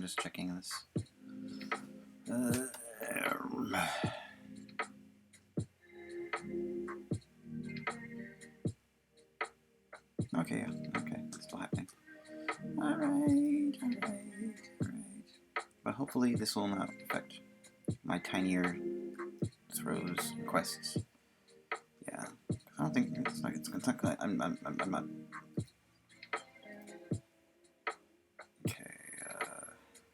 just checking this. Okay, it's still happening. Alright. But hopefully this will not affect my tinier throws quests. Yeah, I don't think it's not gonna. I'm not. Okay,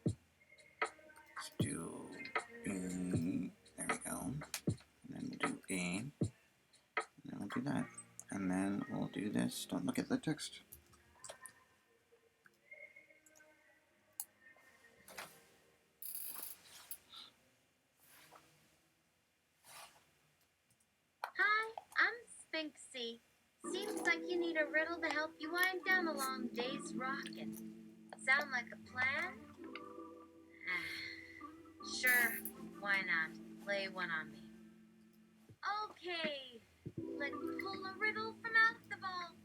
let's do A. There we go. And then we'll do A. And then we'll do that. And then we'll do this. Don't look at the text. Hi, I'm Sphinxy. Seems like you need a riddle to help you wind down a long day's rockin'. Sound like a plan? Sure, why not? Lay one on me. Okay, let's pull a riddle from out the vault.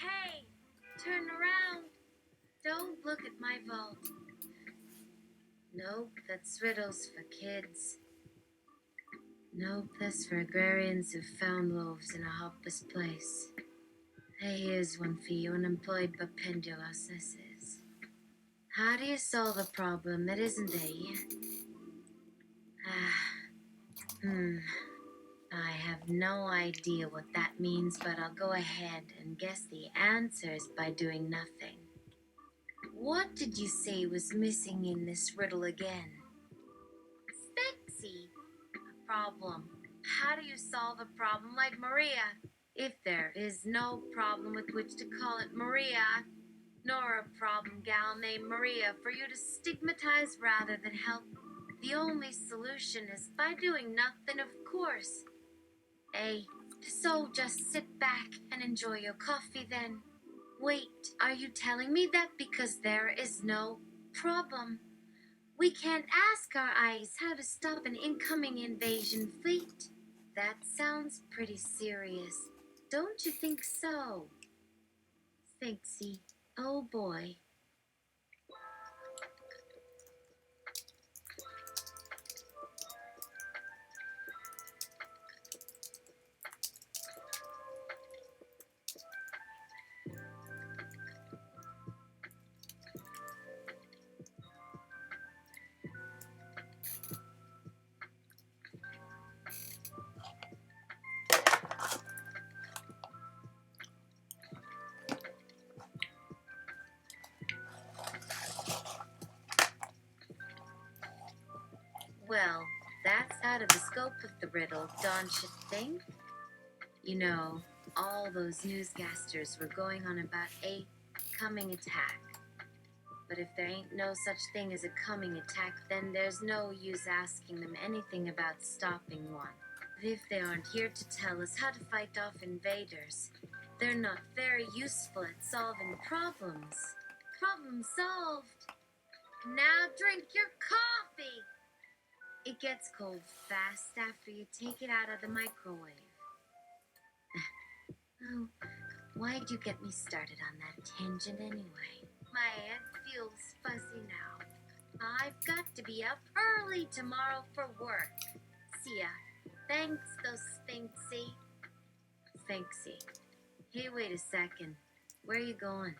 Hey, turn around. Don't look at my vault. Nope, that's riddles for kids. Nope, that's for agrarians who found wolves in a hopeless place. Hey, here's one for you, unemployed but pendulous. This is. How do you solve a problem that isn't there yet? I have no idea what that means, but I'll go ahead and guess the answers by doing nothing. What did you say was missing in this riddle again? Sphinxy. A problem. How do you solve a problem like Maria? If there is no problem with which to call it Maria, nor a problem gal named Maria for you to stigmatize rather than help, the only solution is by doing nothing, of course. So just sit back and enjoy your coffee then. Wait, are you telling me that because there is no problem, we can't ask our eyes how to stop an incoming invasion fleet? That sounds pretty serious. Don't you think so? Sphinxy, oh boy. Well, that's out of the scope of the riddle, don't you think? You know, all those newscasters were going on about a coming attack. But if there ain't no such thing as a coming attack, then there's no use asking them anything about stopping one. If they aren't here to tell us how to fight off invaders, they're not very useful at solving problems. Problem solved. Now drink your coffee. It gets cold fast after you take it out of the microwave. Oh, why'd you get me started on that tangent anyway? My head feels fuzzy now. I've got to be up early tomorrow for work. See ya. Thanks, though, Sphinxy. Sphinxy. Hey, wait a second. Where are you going?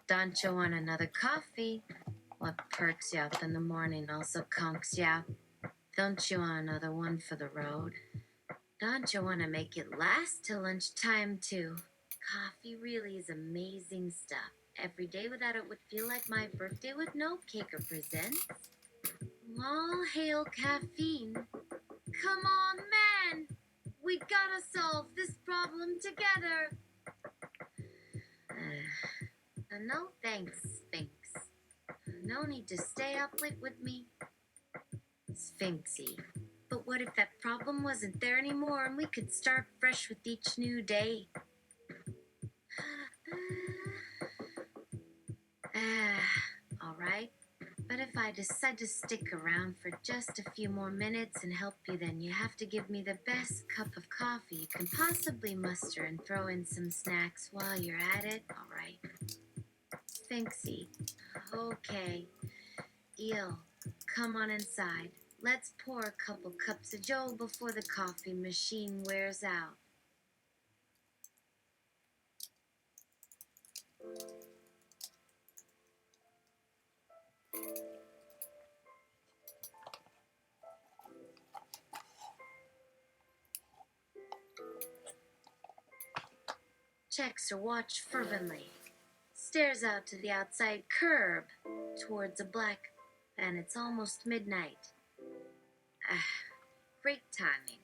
Don't you want another coffee? What perks you up in the morning also conks you up. Don't you want another one for the road? Don't you want to make it last till lunchtime, too? Coffee really is amazing stuff. Every day without it would feel like my birthday with no cake or presents. All hail caffeine. Come on, man! We gotta solve this problem together. No thanks, Sphinx. No need to stay up late with me. Sphinxy. But what if that problem wasn't there anymore and we could start fresh with each new day? Alright. But if I decide to stick around for just a few more minutes and help you, then you have to give me the best cup of coffee you can possibly muster and throw in some snacks while you're at it. Alright. Sphinxy. Okay. Eel, come on inside. Let's pour a couple cups of joe before the coffee machine wears out. Checks her watch fervently. Stares out to the outside curb towards a black, and it's almost midnight. Great timing.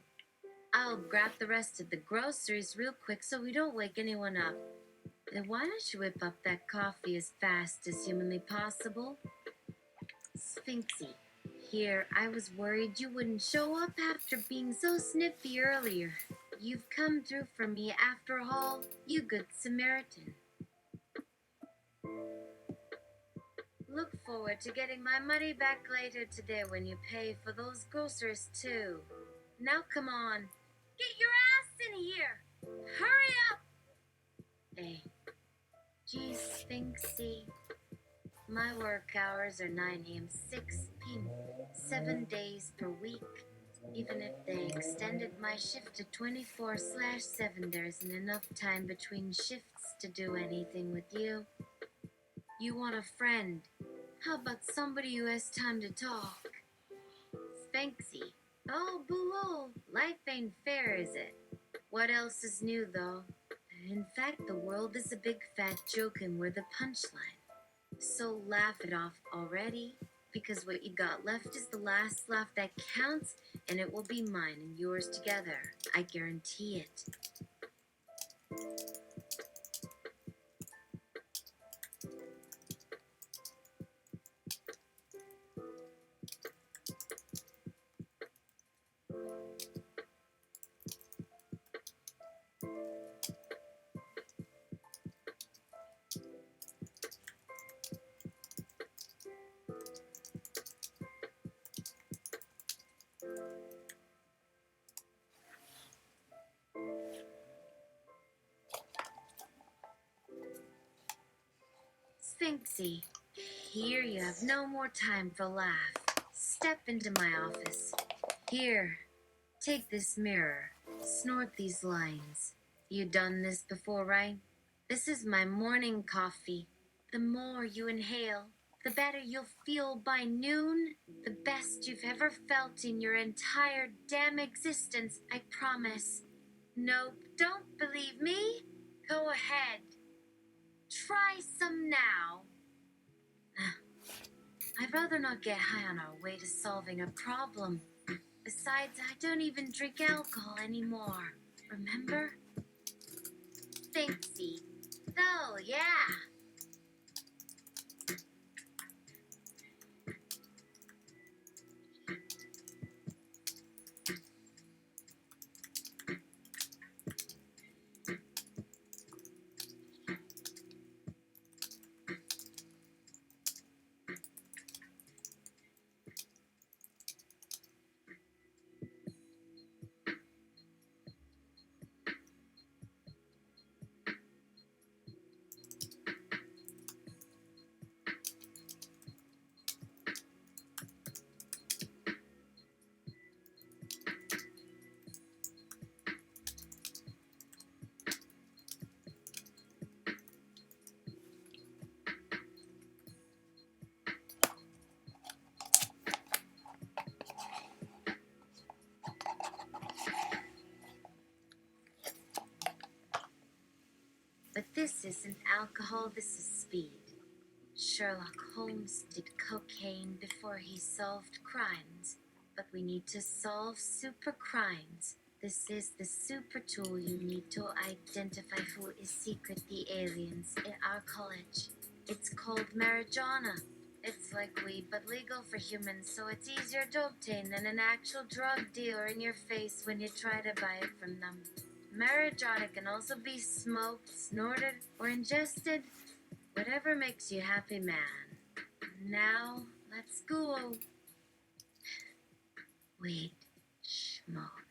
I'll grab the rest of the groceries real quick so we don't wake anyone up. Then why don't you whip up that coffee as fast as humanly possible? Sphinxy. Here, I was worried you wouldn't show up after being so snippy earlier. You've come through for me after all, you good Samaritan. Look forward to getting my money back later today when you pay for those groceries too. Now come on, get your ass in here! Hurry up! Hey, geez, Sphinxy. My work hours are 9 a.m. 6 p.m. 7 days per week. Even if they extended my shift to 24/7, there isn't enough time between shifts to do anything with you. You want a friend? How about somebody who has time to talk? Sphinxy. Oh, boo-oh. Life ain't fair, is it? What else is new, though? In fact, the world is a big fat joke and we're the punchline. So laugh it off already, because what you got left is the last laugh that counts, and it will be mine and yours together. I guarantee it. Sphinxy, here you have no more time for laugh. Step into my office. Here, take this mirror. Snort these lines. You done this before, right? This is my morning coffee. The more you inhale, the better you'll feel by noon. The best you've ever felt in your entire damn existence, I promise. Nope, don't believe me? Go ahead. Try some now. I'd rather not get high on our way to solving a problem. Besides, I don't even drink alcohol anymore. Remember? Sphinxy. Oh, yeah. But this isn't alcohol, this is speed. Sherlock Holmes did cocaine before he solved crimes, but we need to solve super crimes. This is the super tool you need to identify who is secretly aliens in our college. It's called marijuana. It's like weed, but legal for humans, so it's easier to obtain than an actual drug dealer in your face when you try to buy it from them. Marijuana can also be smoked, snorted, or ingested, whatever makes you happy, man. Now, let's go. Weed, smoke.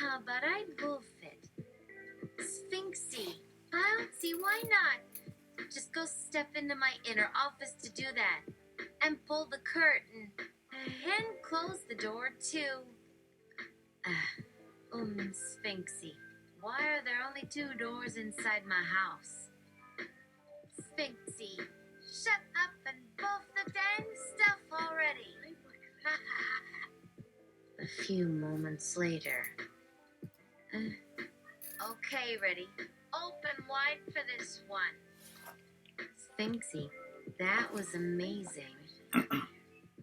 How about I boof it? Sphinxy. I don't see why not. Just go step into my inner office to do that. And pull the curtain. And close the door, too. Sphinxy. Why are there only 2 doors inside my house? Sphinxy, shut up and boof the dang stuff already. A few moments later. Okay, ready. Open wide for this one. Sphinxy, that was amazing.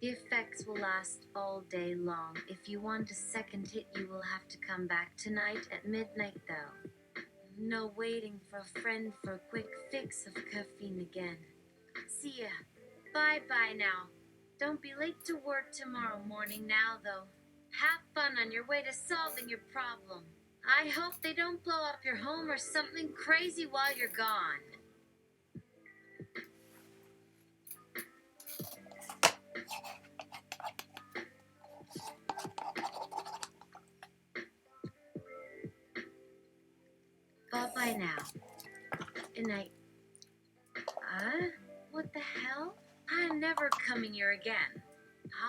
The effects will last all day long. If you want a second hit, you will have to come back tonight at midnight, though. No waiting for a friend for a quick fix of caffeine again. See ya. Bye-bye now. Don't be late to work tomorrow morning now, though. Have fun on your way to solving your problem. I hope they don't blow up your home or something crazy while you're gone. Bye-bye now. Good night. What the hell? I'm never coming here again.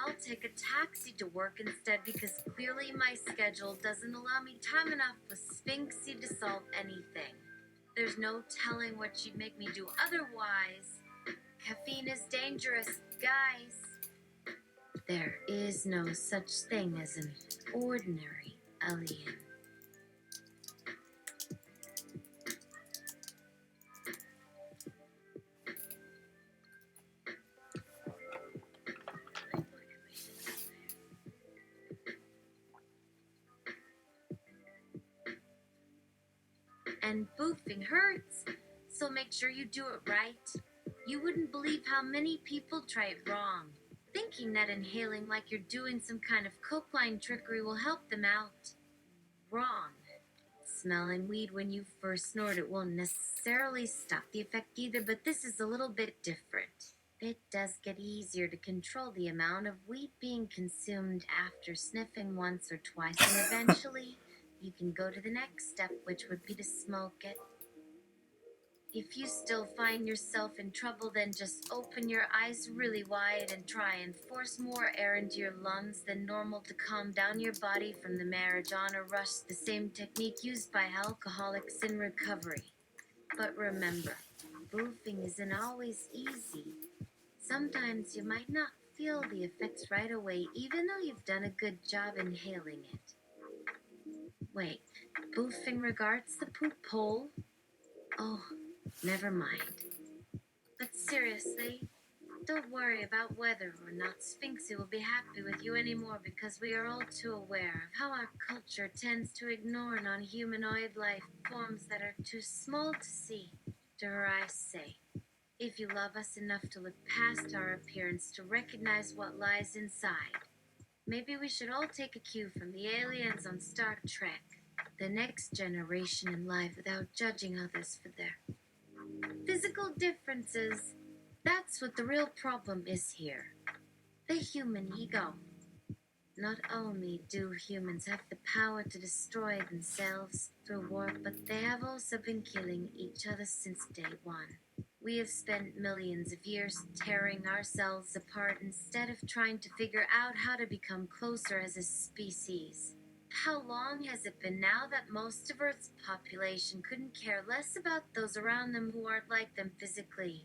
I'll take a taxi to work instead because clearly my schedule doesn't allow me time enough with Sphinxy to solve anything. There's no telling what she'd make me do otherwise. Caffeine is dangerous, guys. There is no such thing as an ordinary alien. And boofing hurts, so make sure you do it right. You wouldn't believe how many people try it wrong, thinking that inhaling like you're doing some kind of coke-line trickery will help them out. Wrong. Smelling weed when you first snort it won't necessarily stop the effect either, but this is a little bit different. It does get easier to control the amount of weed being consumed after sniffing once or twice, and eventually you can go to the next step, which would be to smoke it. If you still find yourself in trouble, then just open your eyes really wide and try and force more air into your lungs than normal to calm down your body from the marijuana rush, the same technique used by alcoholics in recovery. But remember, boofing isn't always easy. Sometimes you might not feel the effects right away, even though you've done a good job inhaling it. Wait, boofing regards the poop hole? Oh, never mind. But seriously, don't worry about whether or not Sphinxy will be happy with you anymore, because we are all too aware of how our culture tends to ignore non-humanoid life forms that are too small to see. Dare I say, if you love us enough to look past our appearance to recognize what lies inside, maybe we should all take a cue from the aliens on Star Trek. The next generation in life without judging others for their physical differences. That's what the real problem is here. The human ego. Not only do humans have the power to destroy themselves through war, but they have also been killing each other since day one. We have spent millions of years tearing ourselves apart instead of trying to figure out how to become closer as a species. How long has it been now that most of Earth's population couldn't care less about those around them who aren't like them physically?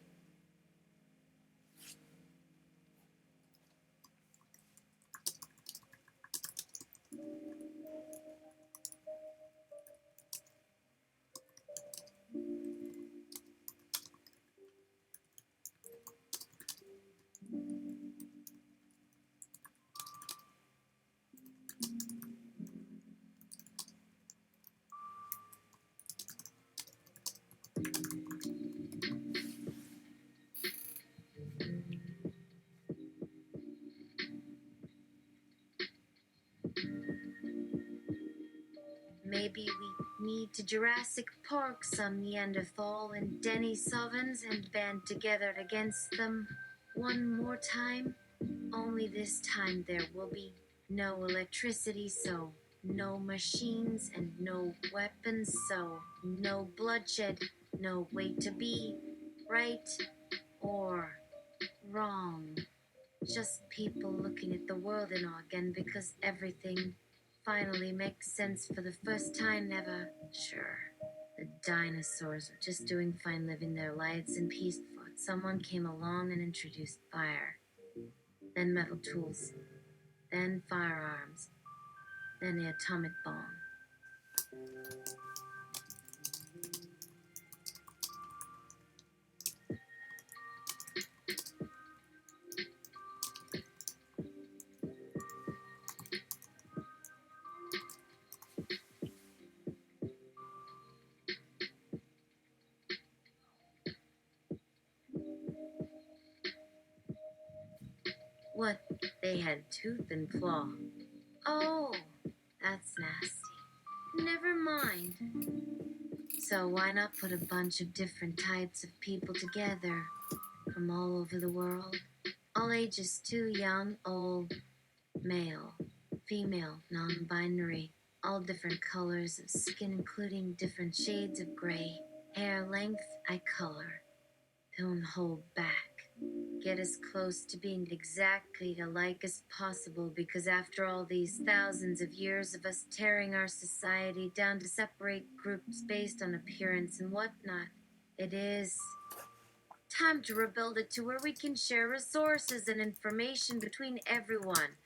Maybe we need to Jurassic Park some Neanderthal and Denisovans and band together against them one more time. Only this time there will be no electricity, so no machines and no weapons, so no bloodshed, no way to be right or wrong. Just people looking at the world in awe again because everything finally makes sense for the first time ever. Sure, the dinosaurs were just doing fine living their lives in peace before someone came along and introduced fire. Then metal tools, then firearms, then the atomic bomb. What? They had tooth and claw. Oh, that's nasty. Never mind. So why not put a bunch of different types of people together from all over the world? All ages too, young, old, male, female, non-binary, all different colors of skin, including different shades of gray, hair length, eye color. Don't hold back. Get as close to being exactly alike as possible, because after all these thousands of years of us tearing our society down to separate groups based on appearance and whatnot, it is time to rebuild it to where we can share resources and information between everyone.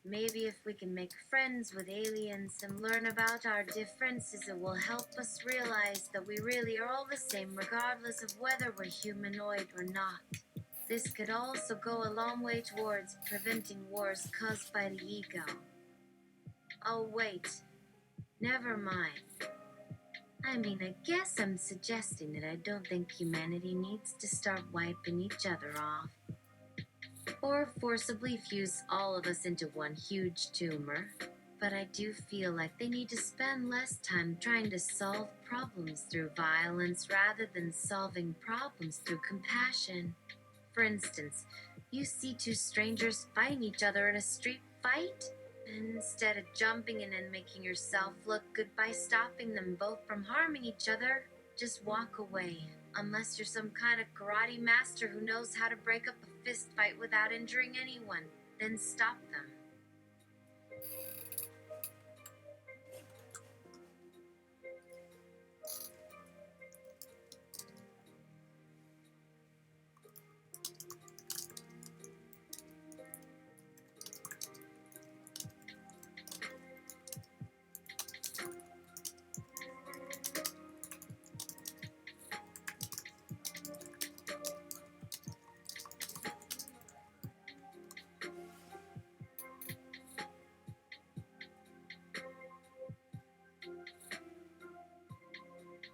Maybe if we can make friends with aliens and learn about our differences, it will help us realize that we really are all the same, regardless of whether we're humanoid or not. This could also go a long way towards preventing wars caused by the ego. Oh, wait. Never mind. I mean, I guess I'm suggesting that I don't think humanity needs to start wiping each other off, or forcibly fuse all of us into one huge tumor. But I do feel like they need to spend less time trying to solve problems through violence rather than solving problems through compassion. For instance, you see two strangers fighting each other in a street fight, and instead of jumping in and making yourself look good by stopping them both from harming each other, just walk away. Unless you're some kind of karate master who knows how to break up a fist fight without injuring anyone, then stop them.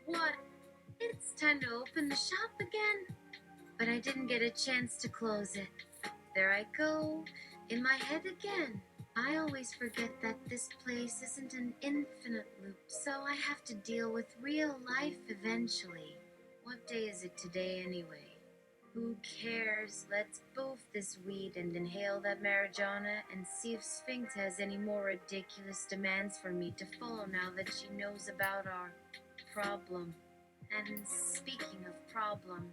What? It's time to open the shop again? But I didn't get a chance to close it. There I go, in my head again. I always forget that this place isn't an infinite loop, so I have to deal with real life eventually. What day is it today anyway? Who cares? Let's boof this weed and inhale that marijuana and see if Sphinx has any more ridiculous demands for me to follow now that she knows about our problem. And speaking of problem,